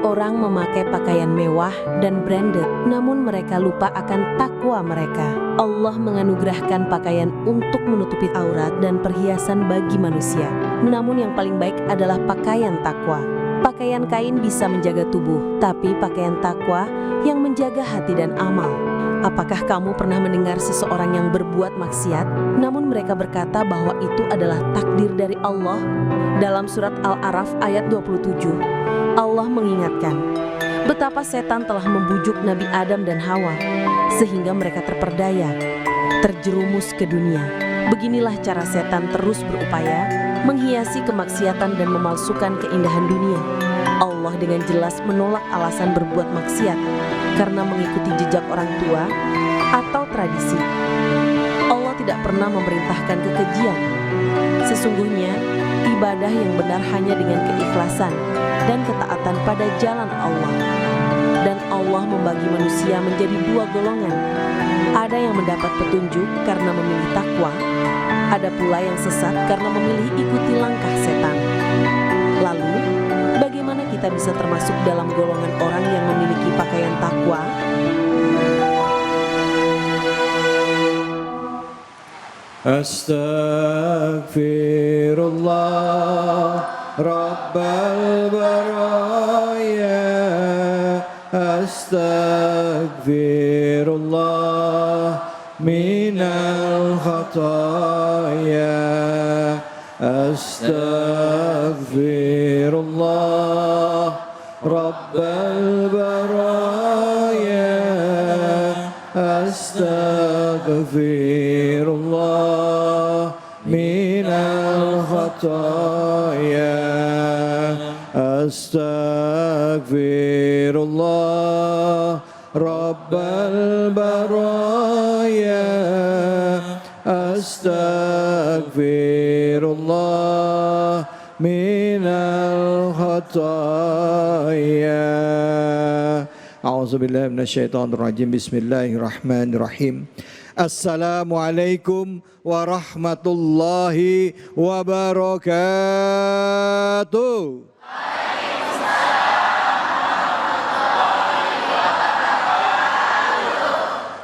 orang memakai pakaian mewah dan branded, namun mereka lupa akan takwa mereka. Allah menganugerahkan pakaian untuk menutupi aurat dan perhiasan bagi manusia. Namun yang paling baik adalah pakaian takwa. Pakaian kain bisa menjaga tubuh, tapi pakaian takwa yang menjaga hati dan amal. Apakah kamu pernah mendengar seseorang yang berbuat maksiat, namun mereka berkata bahwa itu adalah takdir dari Allah? Dalam surat Al-A'raf ayat 27, Allah mengingatkan betapa setan telah membujuk Nabi Adam dan Hawa sehingga mereka terperdaya, terjerumus ke dunia. Beginilah cara setan terus berupaya menghiasi kemaksiatan dan memalsukan keindahan dunia. Allah dengan jelas menolak alasan berbuat maksiat karena mengikuti jejak orang tua atau tradisi. Allah tidak pernah memerintahkan kekejian. Sesungguhnya, ibadah yang benar hanya dengan keikhlasan dan ketaatan pada jalan Allah. Dan Allah membagi manusia menjadi dua golongan. Ada yang mendapat petunjuk karena memilih takwa, ada pula yang sesat karena memilih ikuti langkah setan. Lalu, bagaimana kita bisa termasuk dalam golongan orang yang memiliki pakaian takwa? Astaghfirullah Rabbal baraya, astaghfirullah minal khataya, astaghfirullah Rabbal baraya, astaghfirullah minal khataya, astaghfirullah Rabbal baraya, astaghfirullah minal khataya. A'udzubillahi minasyaitonirrajim. Bismillahirrahmanirrahim. Assalamualaikum warahmatullahi wabarakatuh.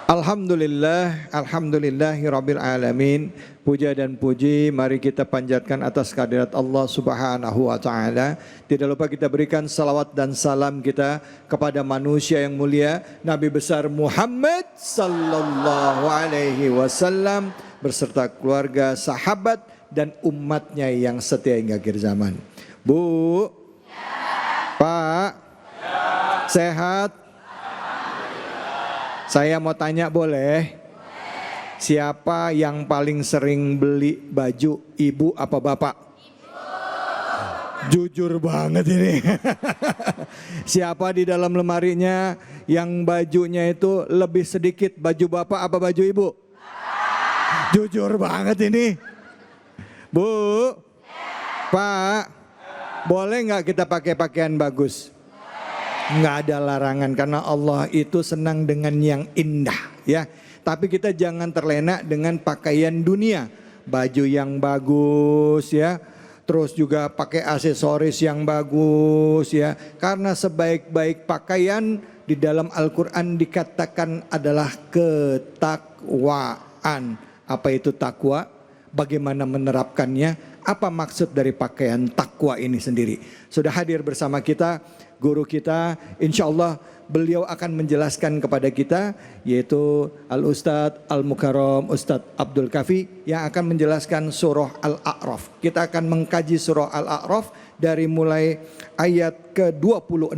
Alhamdulillah, alhamdulillahi rabbil alamin. Puja dan puji mari kita panjatkan atas kehadirat Allah Subhanahu wa taala. Tidak lupa kita berikan salawat dan salam kita kepada manusia yang mulia, Nabi besar Muhammad sallallahu alaihi wasallam beserta keluarga, sahabat dan umatnya yang setia hingga akhir zaman. Bu, Pak, sehat? Saya mau tanya boleh? Siapa yang paling sering beli baju, ibu apa bapak? Jujur banget ini. Siapa di dalam lemarinya yang bajunya itu lebih sedikit, baju bapak apa baju ibu? Jujur banget ini. Bu, Pak, boleh nggak kita pakai pakaian bagus? Nggak ada larangan karena Allah itu senang dengan yang indah ya. Tapi kita jangan terlena dengan pakaian dunia, baju yang bagus ya, terus juga pakai aksesoris yang bagus ya. Karena sebaik-baik pakaian di dalam Al-Quran dikatakan adalah ketakwaan. Apa itu takwa? Bagaimana menerapkannya? Apa maksud dari pakaian takwa ini sendiri? Sudah hadir bersama kita guru kita, insya Allah beliau akan menjelaskan kepada kita, yaitu Al-Ustadz Al-Mukarram Ustadz Abdul Kafi yang akan menjelaskan surah Al-A'raf. Kita akan mengkaji surah Al-A'raf dari mulai ayat ke-26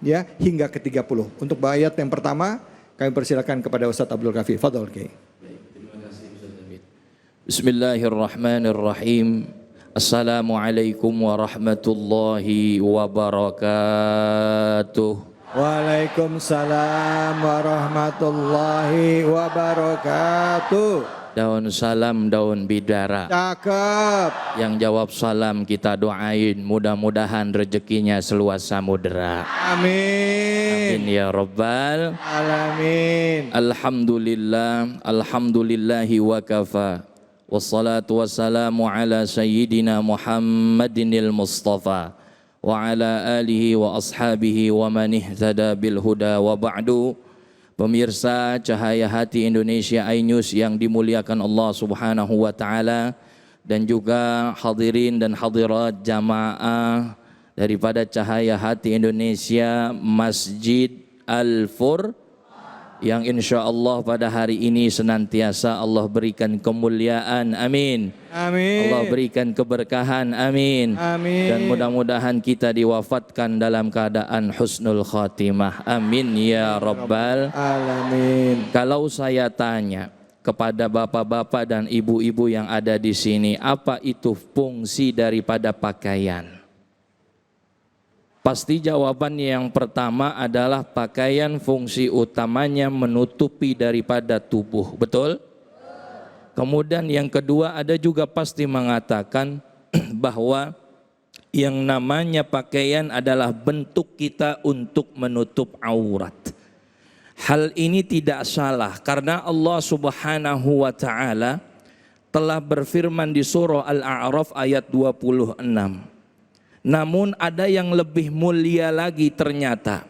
ya hingga ke-30. Untuk ayat yang pertama kami persilakan kepada Ustadz Abdul Kafi. Fadhol Kiai. Bismillahirrahmanirrahim. Assalamualaikum warahmatullahi wabarakatuh. Waalaikumsalam warahmatullahi wabarakatuh. Daun salam, daun bidara. Cakep. Yang jawab salam kita doain, mudah-mudahan rezekinya seluas samudera. Amin. Amin ya rabbal alamin. Alhamdulillah, alhamdulillahi wa kafa. Wassalatu wassalamu ala sayyidina Muhammadinil Mustafa wa ala alihi wa ashabihi wa man ihtada bil huda wa ba'du. Pemirsa Cahaya Hati Indonesia iNews yang dimuliakan Allah Subhanahu wa taala, dan juga hadirin dan hadirat jamaah daripada Cahaya Hati Indonesia Masjid Al-Fur, yang insya Allah pada hari ini senantiasa Allah berikan kemuliaan, amin. Amin. Allah berikan keberkahan, amin. Amin. Dan mudah-mudahan kita diwafatkan dalam keadaan husnul khatimah, amin ya rabbal alamin. Kalau saya tanya kepada bapak-bapak dan ibu-ibu yang ada di sini, apa itu fungsi daripada pakaian? Pasti jawaban yang pertama adalah pakaian fungsi utamanya menutupi daripada tubuh, betul? Kemudian yang kedua ada juga pasti mengatakan bahwa yang namanya pakaian adalah bentuk kita untuk menutup aurat. Hal ini tidak salah karena Allah Subhanahu wa taala telah berfirman di surah Al-A'raf ayat 26. Namun ada yang lebih mulia lagi ternyata,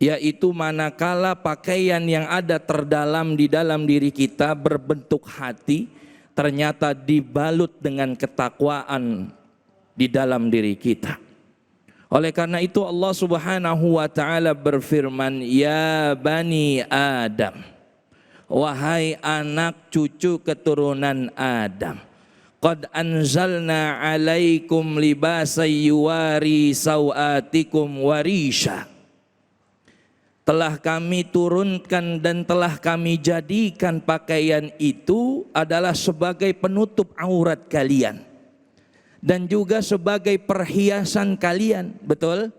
yaitu manakala pakaian yang ada terdalam di dalam diri kita berbentuk hati ternyata dibalut dengan ketakwaan di dalam diri kita. Oleh karena itu Allah Subhanahu wa taala berfirman, ya bani Adam, wahai anak cucu keturunan Adam, qad anzalna alaikum libasay yuwari sawatikum warisha. Telah kami turunkan dan telah kami jadikan pakaian itu adalah sebagai penutup aurat kalian dan juga sebagai perhiasan kalian, betul?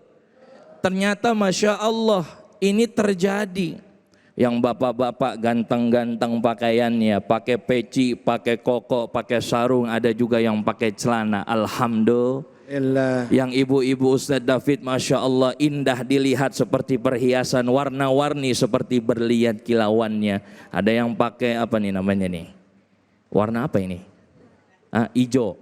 Ternyata Masya Allah ini terjadi. Yang bapak-bapak ganteng-ganteng pakaiannya, pakai peci, pakai koko, pakai sarung, ada juga yang pakai celana, alhamdulillah. Yang ibu-ibu Ustadz David, Masya Allah indah dilihat seperti perhiasan, warna-warni seperti berlian kilauannya. Ada yang pakai apa nih namanya nih? Warna apa ini? Hijau.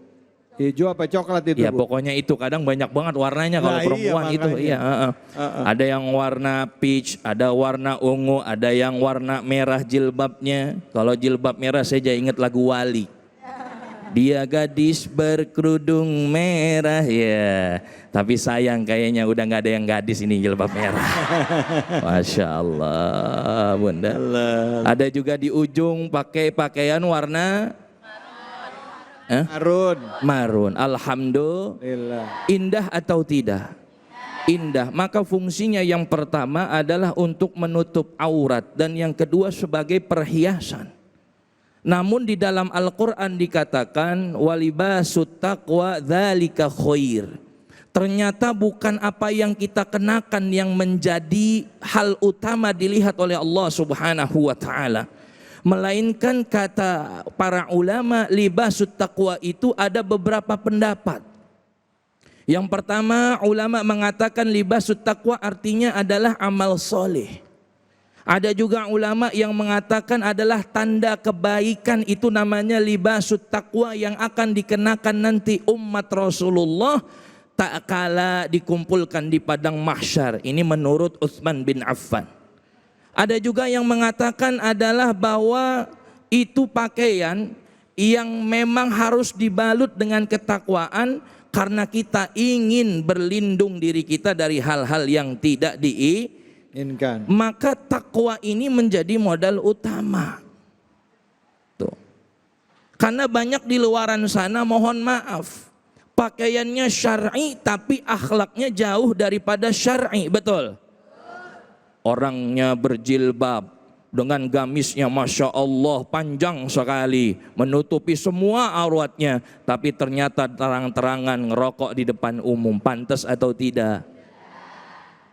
Hijau apa coklat itu? Ya Bu? Pokoknya itu kadang banyak banget warnanya kalau perempuan iya, itu. Iya. Ada yang warna peach, ada warna ungu, ada yang warna merah jilbabnya. Kalau jilbab merah saya jadi ingat lagu Wali. Dia gadis berkerudung merah ya. Tapi sayang kayaknya udah nggak ada yang gadis ini jilbab merah. Masya Allah Bunda. Ada juga di ujung pakai pakaian warna marun. Alhamdulillah. Indah atau tidak? Indah. Maka fungsinya yang pertama adalah untuk menutup aurat dan yang kedua sebagai perhiasan. Namun di dalam Al-Quran dikatakan walibasut taqwa dzalika khair. Ternyata bukan apa yang kita kenakan yang menjadi hal utama dilihat oleh Allah Subhanahu wa taala. Melainkan kata para ulama libasut taqwa itu ada beberapa pendapat. Yang pertama ulama mengatakan libasut taqwa artinya adalah amal soleh. Ada juga ulama yang mengatakan adalah tanda kebaikan, itu namanya libasut taqwa yang akan dikenakan nanti umat Rasulullah tak kala dikumpulkan di padang mahsyar. Ini menurut Utsman bin Affan. Ada juga yang mengatakan adalah bahwa itu pakaian yang memang harus dibalut dengan ketakwaan karena kita ingin berlindung diri kita dari hal-hal yang tidak diinginkan. Maka takwa ini menjadi modal utama. Tuh. Karena banyak di luaran sana, mohon maaf, pakaiannya syar'i tapi akhlaknya jauh daripada syar'i, betul? Orangnya berjilbab dengan gamisnya Masya Allah panjang sekali, menutupi semua auratnya, tapi ternyata terang-terangan ngerokok di depan umum. Pantas atau tidak?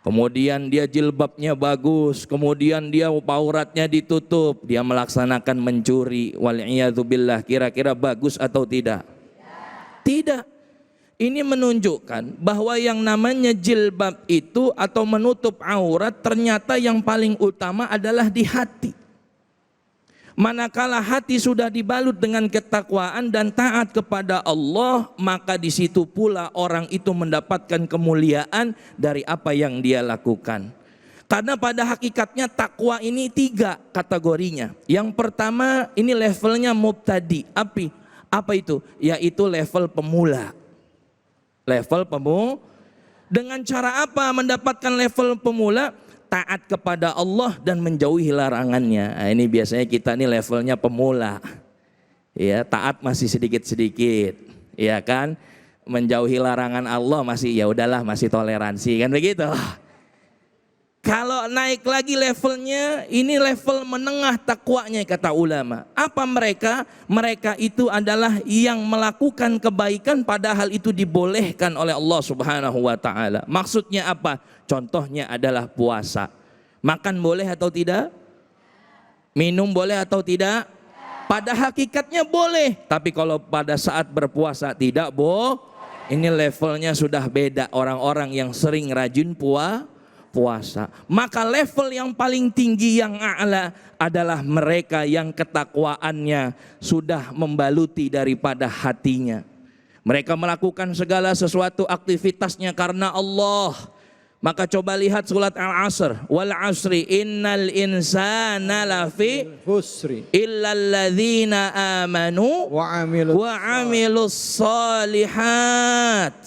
Kemudian dia jilbabnya bagus, kemudian dia auratnya ditutup, dia melaksanakan mencuri, wal'iyadzubillah. Kira-kira bagus atau tidak? Tidak. Ini menunjukkan bahwa yang namanya jilbab itu atau menutup aurat ternyata yang paling utama adalah di hati. Manakala hati sudah dibalut dengan ketakwaan dan taat kepada Allah, maka di situ pula orang itu mendapatkan kemuliaan dari apa yang dia lakukan. Karena pada hakikatnya takwa ini 3 kategorinya. Yang pertama ini levelnya mubtadi. Apa itu? Yaitu level pemula. Level pemula. Dengan cara apa mendapatkan level pemula? Taat kepada Allah dan menjauhi larangannya. Nah, ini biasanya kita nih levelnya pemula. Ya, taat masih sedikit-sedikit. Ya kan? Menjauhi larangan Allah masih ya udahlah, masih toleransi kan begitu. Kalau naik lagi levelnya, ini level menengah takwanya kata ulama. Apa mereka? Mereka itu adalah yang melakukan kebaikan padahal itu dibolehkan oleh Allah Subhanahu wa taala. Maksudnya apa? Contohnya adalah puasa. Makan boleh atau tidak? Minum boleh atau tidak? Pada hakikatnya boleh, tapi kalau pada saat berpuasa tidak boleh. Ini levelnya sudah beda, orang-orang yang sering rajin puasa. Maka level yang paling tinggi yang a'la adalah mereka yang ketakwaannya sudah membaluti daripada hatinya. Mereka melakukan segala sesuatu aktivitasnya karena Allah. Maka coba lihat surat Al-Asr, wal asri innal insana lafi Husri illal ladzina amanu wa amilus solihat.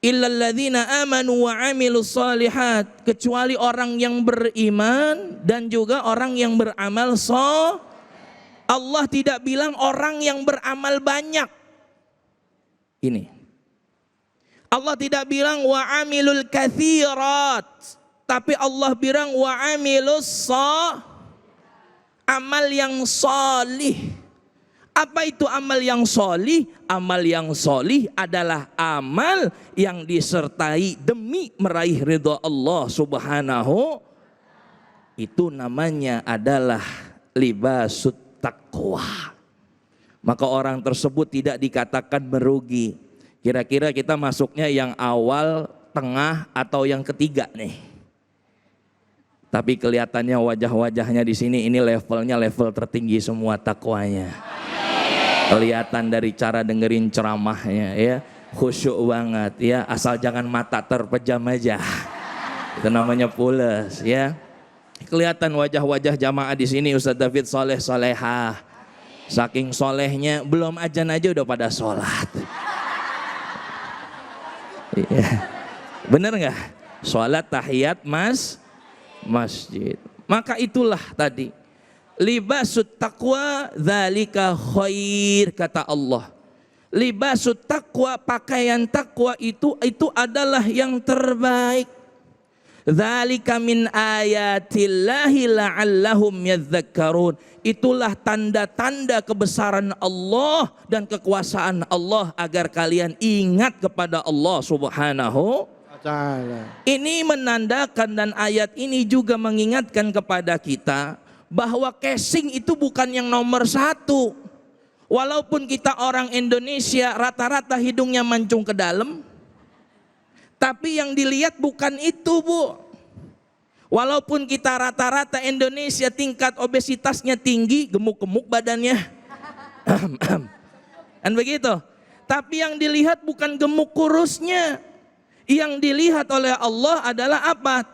Illal ladzina amanu wa amilus solihat, kecuali orang yang beriman dan juga orang yang beramal soleh. Allah tidak bilang orang yang beramal banyak. Ini Allah tidak bilang wa amilul katsirat, tapi Allah bilang wa amilus amal yang solih. Apa itu amal yang solih? Amal yang solih adalah amal yang disertai demi meraih ridha Allah Subhanahu. Itu namanya adalah libasut taqwa. Maka orang tersebut tidak dikatakan merugi. Kira-kira kita masuknya yang awal, tengah, atau yang ketiga nih. Tapi kelihatannya wajah-wajahnya di sini ini levelnya level tertinggi semua takwanya. Kelihatan dari cara dengerin ceramahnya ya, khusyuk banget ya, asal jangan mata terpejam aja. Itu namanya pules ya. Kelihatan wajah-wajah jamaah di sini Ustadz David soleh solehah. Saking solehnya belum azan aja udah pada sholat. Iya. Bener nggak? Sholat tahiyat masjid. Maka itulah tadi libasut taqwa dzalika khair kata Allah. Libasut taqwa, pakaian takwa itu adalah yang terbaik. Dzalika min ayatillahi la'allahum yadhakkarun. Itulah tanda-tanda kebesaran Allah dan kekuasaan Allah agar kalian ingat kepada Allah Subhanahu wa ta'ala. Ini menandakan dan ayat ini juga mengingatkan kepada kita bahwa casing itu bukan yang nomor 1. Walaupun kita orang Indonesia rata-rata hidungnya mancung ke dalam, tapi yang dilihat bukan itu, Bu. Walaupun kita rata-rata Indonesia tingkat obesitasnya tinggi, gemuk-gemuk badannya. Dan begitu. Tapi yang dilihat bukan gemuk kurusnya. Yang dilihat oleh Allah adalah apa?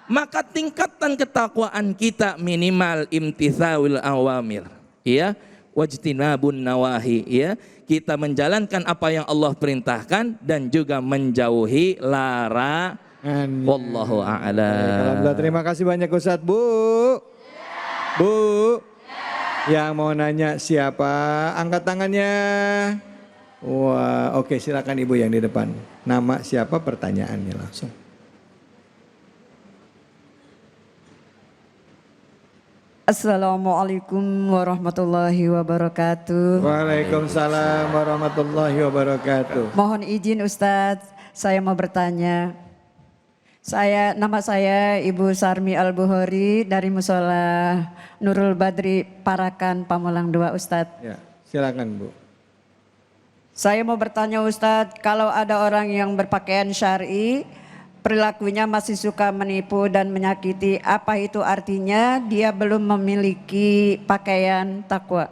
Maka tingkatan ketakwaan kita minimal imtithalul awamir, ya, wajtinabun nawahi, ya. Kita menjalankan apa yang Allah perintahkan dan juga menjauhi larangan. Wallahu a'lam. Terima kasih banyak Ustadz. Bu. Yang mau nanya siapa? Angkat tangannya. Wah, oke, silakan Ibu yang di depan. Nama siapa, pertanyaannya langsung. Assalamualaikum warahmatullahi wabarakatuh. Waalaikumsalam warahmatullahi wabarakatuh. Mohon izin Ustadz, saya mau bertanya. Nama saya Ibu Sarmi Al-Buhori dari Musola Nurul Badri Parakan Pamulang 2 Ustadz. Ya, silakan Bu. Saya mau bertanya Ustadz, kalau ada orang yang berpakaian syar'i, perilakunya masih suka menipu dan menyakiti. Apa itu artinya? Dia belum memiliki pakaian takwa.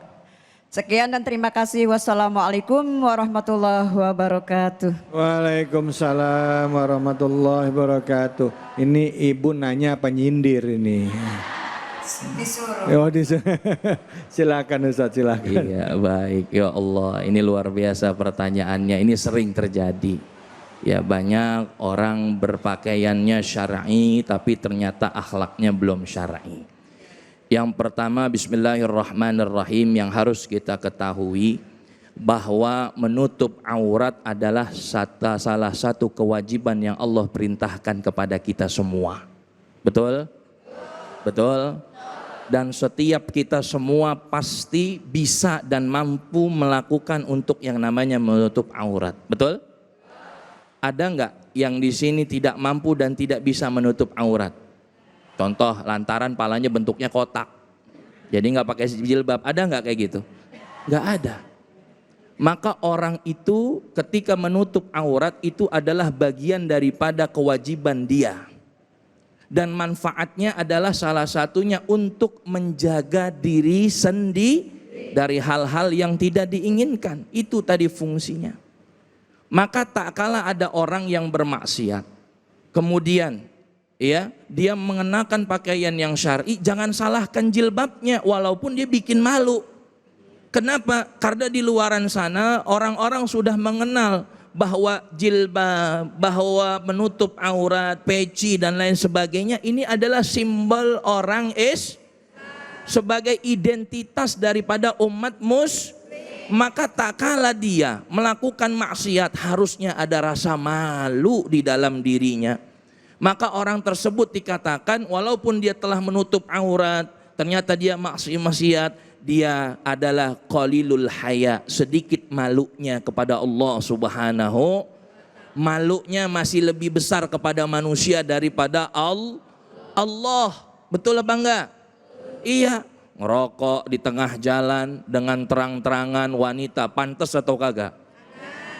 Sekian dan terima kasih. Wassalamualaikum warahmatullahi wabarakatuh. Waalaikumsalam warahmatullahi wabarakatuh. Ini ibu nanya apa nyindir ini? Disuruh. Oh, silakan Ustaz, silakan. Iya, baik. Ya Allah, ini luar biasa pertanyaannya. Ini sering terjadi. Ya, banyak orang berpakaiannya syar'i tapi ternyata akhlaknya belum syar'i. Yang pertama, bismillahirrahmanirrahim, yang harus kita ketahui bahwa menutup aurat adalah salah satu kewajiban yang Allah perintahkan kepada kita semua. Betul? Betul? Dan setiap kita semua pasti bisa dan mampu melakukan untuk yang namanya menutup aurat. Betul? Ada enggak yang di sini tidak mampu dan tidak bisa menutup aurat? Contoh, lantaran palanya bentuknya kotak, jadi nggak pakai jilbab. Ada nggak kayak gitu? Nggak ada. Maka orang itu ketika menutup aurat itu adalah bagian daripada kewajiban dia. Dan manfaatnya adalah salah satunya untuk menjaga diri sendiri dari hal-hal yang tidak diinginkan. Itu tadi fungsinya. Maka tak kala ada orang yang bermaksiat, kemudian ya, dia mengenakan pakaian yang syar'i, jangan salahkan jilbabnya walaupun dia bikin malu. Kenapa? Karena di luaran sana orang-orang sudah mengenal bahwa jilbab, bahwa menutup aurat, peci dan lain sebagainya ini adalah simbol orang sebagai identitas daripada umat muslim. Maka tak kala dia melakukan maksiat harusnya ada rasa malu di dalam dirinya. Maka orang tersebut dikatakan walaupun dia telah menutup aurat, ternyata dia maksiat, dia adalah qalilul haya, sedikit malunya kepada Allah Subhanahu. Malunya masih lebih besar kepada manusia daripada Allah. Betul apa enggak? Iya. Ngerokok di tengah jalan dengan terang-terangan wanita, pantas atau kagak?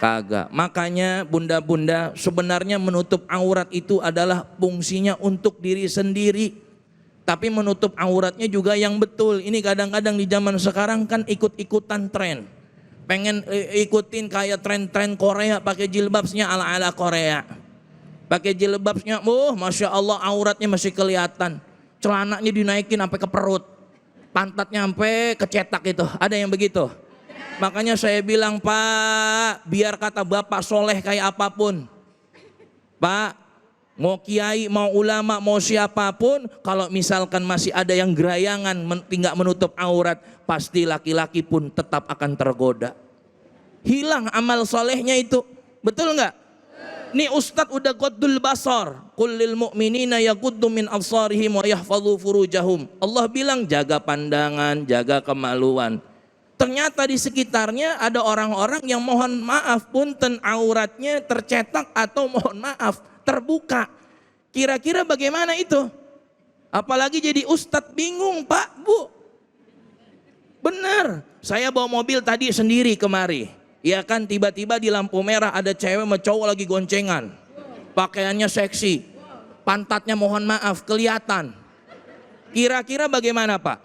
Kagak. Makanya bunda-bunda, sebenarnya menutup aurat itu adalah fungsinya untuk diri sendiri. Tapi menutup auratnya juga yang betul. Ini kadang-kadang di zaman sekarang kan ikut-ikutan tren. Pengen ikutin kayak tren-tren Korea, pakai jilbabnya ala-ala Korea. Pakai jilbabnya, Masya Allah auratnya masih kelihatan. Celananya dinaikin sampai ke perut. Pantatnya sampai kecetak itu. Ada yang begitu? Makanya saya bilang, Pak, biar kata Bapak soleh kayak apapun, Pak, mau kiai, mau ulama, mau siapapun, kalau misalkan masih ada yang gerayangan tidak menutup aurat, pasti laki-laki pun tetap akan tergoda. Hilang amal solehnya itu. Betul nggak? Nih Ustadz udah qaddul basar, qul lil mu'minina yaquddu min absarihim wa yahfazu furujahum. Allah bilang jaga pandangan, jaga kemaluan. Ternyata di sekitarnya ada orang-orang yang mohon maaf punten auratnya tercetak atau mohon maaf terbuka. Kira-kira bagaimana itu? Apalagi jadi ustadz bingung, Pak, Bu. Benar, saya bawa mobil tadi sendiri kemari. Ya kan, tiba-tiba di lampu merah ada cewek sama cowok lagi goncengan. Pakaiannya seksi, pantatnya mohon maaf kelihatan. Kira-kira bagaimana, Pak?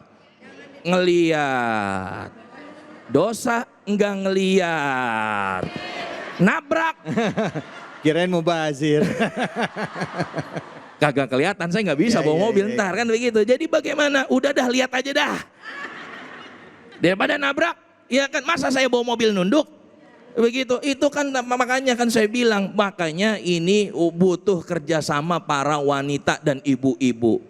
Ngeliat. Dosa enggak ngeliat, nabrak. Kirain mau bazir. Kagak kelihatan, saya nggak bisa bawa mobil ntar kan begitu. Jadi bagaimana? Udah dah, lihat aja dah. Daripada nabrak, ya kan, masa saya bawa mobil nunduk? Begitu, itu kan makanya kan saya bilang, makanya ini butuh kerjasama para wanita dan ibu-ibu.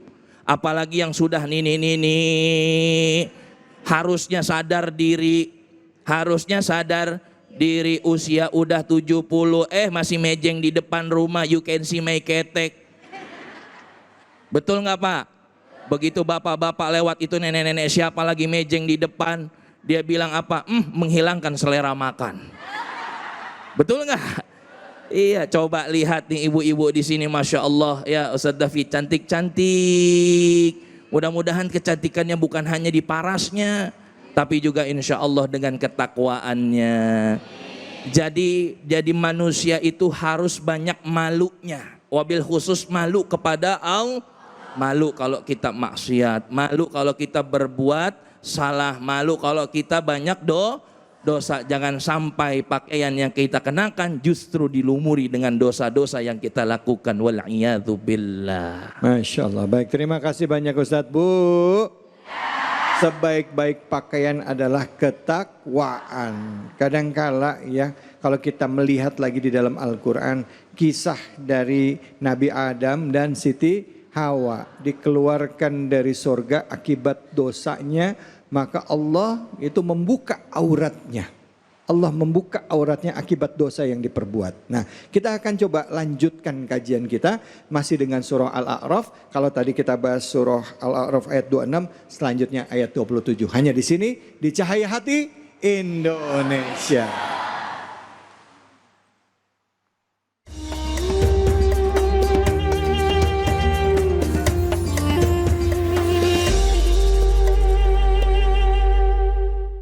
Apalagi yang sudah nih. Harusnya sadar diri, usia udah 70, masih mejeng di depan rumah, you can see my ketek. Betul nggak, Pak? Begitu bapak-bapak lewat itu nenek-nenek siapa lagi mejeng di depan, dia bilang apa? Menghilangkan selera makan. Betul nggak? Iya, coba lihat nih ibu-ibu di sini, Masya Allah ya, Ustadz David cantik-cantik. Mudah-mudahan kecantikannya bukan hanya di parasnya, tapi juga insya Allah dengan ketakwaannya. Jadi manusia itu harus banyak malunya. wabil khusus malu kepada Allah. Malu kalau kita maksiat, malu kalau kita berbuat salah, malu kalau kita banyak dosa. Jangan sampai pakaian yang kita kenakan justru dilumuri dengan dosa-dosa yang kita lakukan. Wal'iyadzubillah. Masya Allah. Baik, terima kasih banyak Ustadz. Bu, sebaik-baik pakaian adalah ketakwaan. Kadangkala ya, kalau kita melihat lagi di dalam Al-Quran, kisah dari Nabi Adam dan Siti Hawa dikeluarkan dari surga akibat dosanya, maka Allah itu membuka auratnya. Allah membuka auratnya akibat dosa yang diperbuat. Nah, kita akan coba lanjutkan kajian kita masih dengan surah Al-A'raf. Kalau tadi kita bahas surah Al-A'raf ayat 26, selanjutnya ayat 27. Hanya di sini di Cahaya Hati Indonesia.